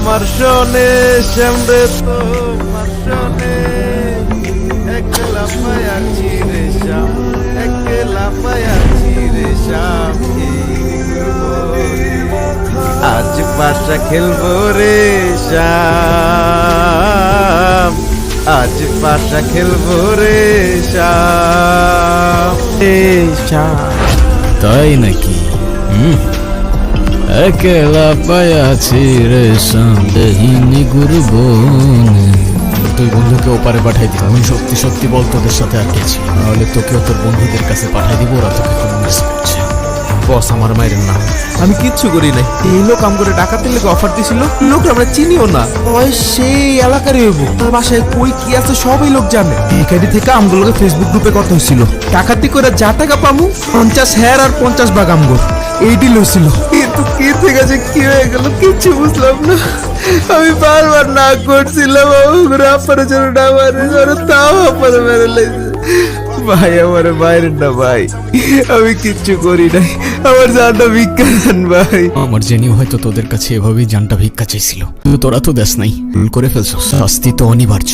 আমার শোনে শ্যামরে তোমার শোনে একলা পায়াছি রে শ্যাম একলা পায়াছি রে শ্যাম আজ পাশা খেলবো রে শ্যাম আজ পাশা খেলবো রে শ্যাম শ্যাম। তাই নাকি? একলা পায়াছি রে সামনে গুরুবনে। তুই বন্ধুকে ওপারে পাঠাই দিবি। আমি সত্যি সত্যি বল তোদের সাথে আটকেছি, নাহলে তোকেও তোর বন্ধুদের কাছে পাঠাই দিব। ওরা তোকে খুব মিস করছে। বস আমার মায়ের নাম, আমি কিচ্ছু করি নাই। এই লোক আম করে ডাকাতের লেগে অফার দিছিল, লোকটা আমরা চিনিও না। ওই সেই এলাকারই হইব। তার বাসায় কই কি আছে সবই লোক জানে। ভিখারি থেকে আমগুলোকে ফেসবুক গ্রুপে কথা হয়েছিল, ডাকাতি করে যা টাকা পামু 50 হেয়ার আর 50 ভাগ আমগর এই ডিল হয়েছিল। কিন্তু কি থেকে যে কি হয়ে গেল কিচ্ছু বুঝলাম না। আমি বারবার না করছিলাম আপনার জন্য না মারে, তাও আপনার মেরে লেগেছে। ভাই আমার বাইরের না ভাই, আমি কিচ্ছু করি নাই, আমার জানটা ভিক্ষা দেন ভাই। আমার জেনিও হয়তো তোদের কাছে এভাবেই জানটা ভিক্ষা চাইছিল, কিন্তু তোরা তো দেশ নাই, ভুল করে ফেলছো, শাস্তি তো অনিবার্য।